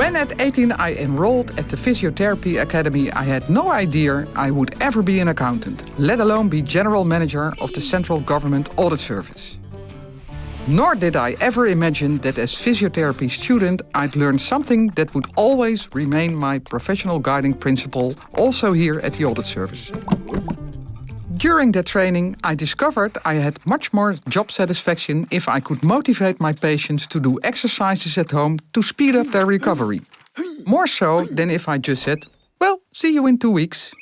When at 18 I enrolled at the Physiotherapy Academy, I had no idea I would ever be an accountant, let alone be general manager of the Central Government Audit Service. Nor did I ever imagine that as physiotherapy student I'd learn something that would always remain my professional guiding principle, also here at the Audit Service. During that training, I discovered I had much more job satisfaction if I could motivate my patients to do exercises at home to speed up their recovery. More so than if I just said, well, see you in 2 weeks.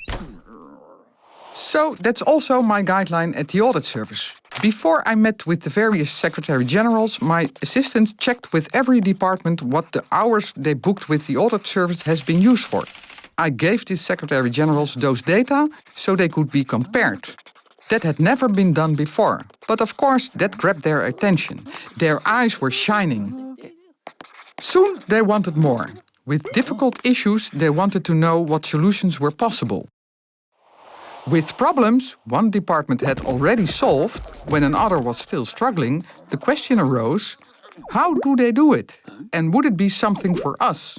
So that's also my guideline at the Audit Service. Before I met with the various Secretary-Generals, my assistants checked with every department what the hours they booked with the Audit Service has been used for. I gave the Secretary-Generals those data so they could be compared. That had never been done before, but of course that grabbed their attention. Their eyes were shining. Soon they wanted more. With difficult issues, they wanted to know what solutions were possible. With problems one department had already solved, when another was still struggling, the question arose, how do they do it? And would it be something for us?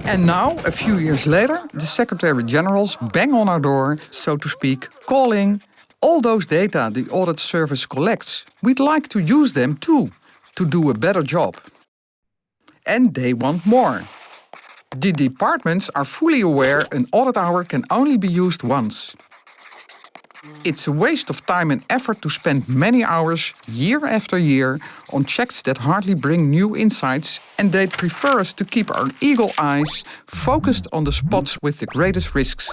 And now, a few years later, the Secretary-Generals bang on our door, so to speak, calling all those data the Audit Service collects. We'd like to use them too, to do a better job. And they want more. The departments are fully aware an audit hour can only be used once. It's a waste of time and effort to spend many hours, year after year, on checks that hardly bring new insights, and they'd prefer us to keep our eagle eyes focused on the spots with the greatest risks.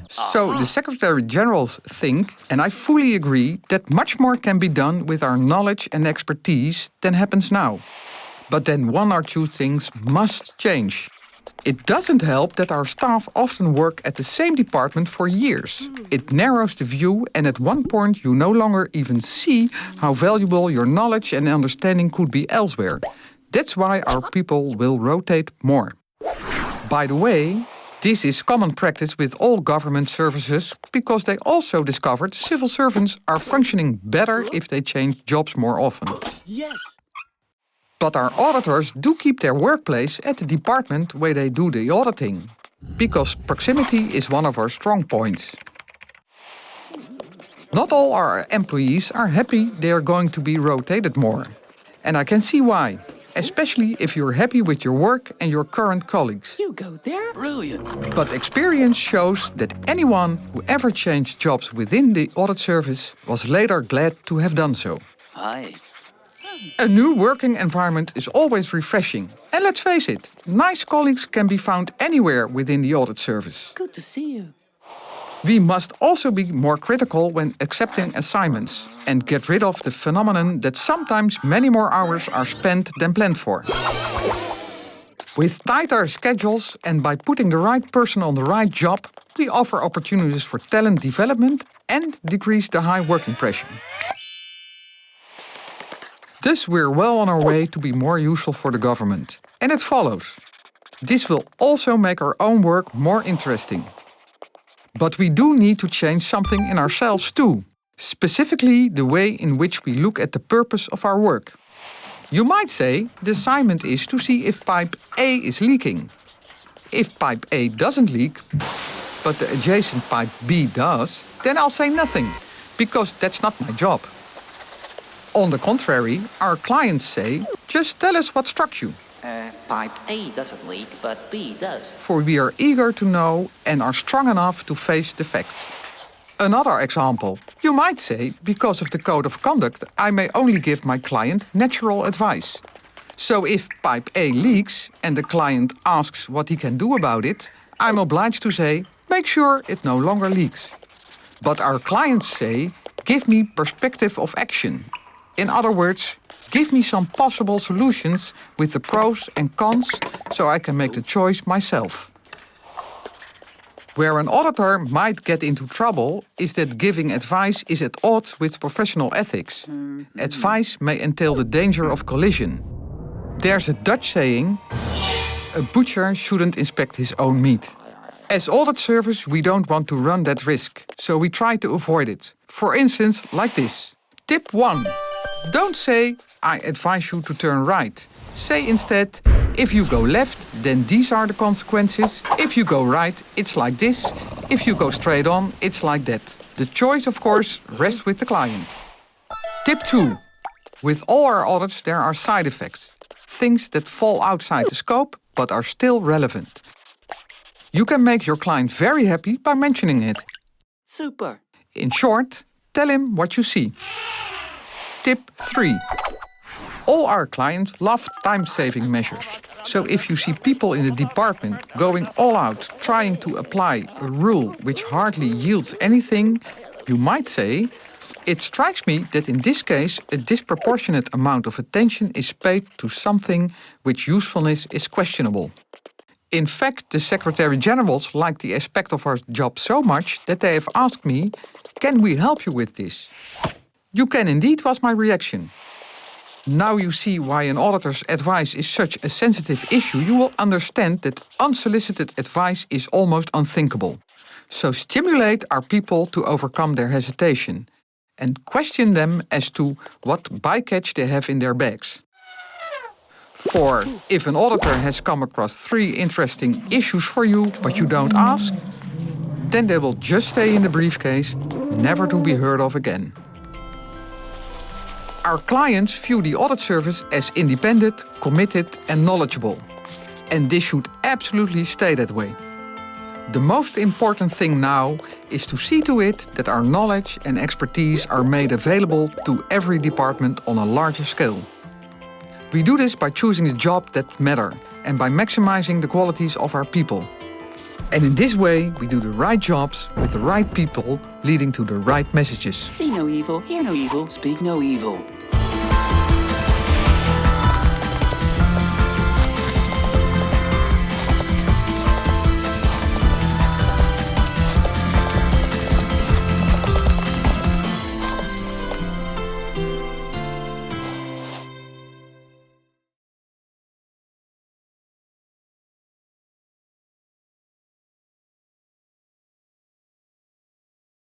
So the Secretary-Generals think, and I fully agree, that much more can be done with our knowledge and expertise than happens now. But then one or two things must change. It doesn't help that our staff often work at the same department for years. It narrows the view, and at one point you no longer even see how valuable your knowledge and understanding could be elsewhere. That's why our people will rotate more. By the way, this is common practice with all government services, because they also discovered civil servants are functioning better if they change jobs more often. Yes. But our auditors do keep their workplace at the department where they do the auditing, because proximity is one of our strong points. Not all our employees are happy they are going to be rotated more. And I can see why, especially if you're happy with your work and your current colleagues. You go there? Brilliant. But experience shows that anyone who ever changed jobs within the audit service was later glad to have done so. Hi. A new working environment is always refreshing. And let's face it, nice colleagues can be found anywhere within the audit service. Good to see you. We must also be more critical when accepting assignments and get rid of the phenomenon that sometimes many more hours are spent than planned for. With tighter schedules and by putting the right person on the right job, we offer opportunities for talent development and decrease the high working pressure. Thus, we're well on our way to be more useful for the government. And it follows. This will also make our own work more interesting. But we do need to change something in ourselves too. Specifically, the way in which we look at the purpose of our work. You might say the assignment is to see if pipe A is leaking. If pipe A doesn't leak, but the adjacent pipe B does, then I'll say nothing, because that's not my job. On the contrary, our clients say, just tell us what struck you. Pipe A doesn't leak, but B does. For we are eager to know and are strong enough to face the facts. Another example, you might say, because of the code of conduct, I may only give my client natural advice. So if pipe A leaks and the client asks what he can do about it, I'm obliged to say, make sure it no longer leaks. But our clients say, give me perspective of action. In other words, give me some possible solutions with the pros and cons so I can make the choice myself. Where an auditor might get into trouble is that giving advice is at odds with professional ethics. Advice may entail the danger of collision. There's a Dutch saying, a butcher shouldn't inspect his own meat. As audit service, we don't want to run that risk, so we try to avoid it. For instance, like this. Tip 1. Don't say, I advise you to turn right. Say instead, if you go left, then these are the consequences. If you go right, it's like this. If you go straight on, it's like that. The choice, of course, rests with the client. Tip 2. With all our audits, there are side effects. Things that fall outside the scope, but are still relevant. You can make your client very happy by mentioning it. Super. In short, tell him what you see. Tip 3. All our clients love time-saving measures. So if you see people in the department going all out, trying to apply a rule which hardly yields anything, you might say, it strikes me that in this case a disproportionate amount of attention is paid to something which usefulness is questionable. In fact, the Secretary-Generals like the aspect of our job so much that they have asked me, can we help you with this? You can indeed, was my reaction. Now you see why an auditor's advice is such a sensitive issue, you will understand that unsolicited advice is almost unthinkable. So stimulate our people to overcome their hesitation and question them as to what bycatch they have in their bags. For if an auditor has come across 3 interesting issues for you, but you don't ask, then they will just stay in the briefcase, never to be heard of again. Our clients view the audit service as independent, committed and knowledgeable. And this should absolutely stay that way. The most important thing now is to see to it that our knowledge and expertise are made available to every department on a larger scale. We do this by choosing the jobs that matter and by maximizing the qualities of our people. And in this way, we do the right jobs with the right people, leading to the right messages. See no evil, hear no evil, speak no evil.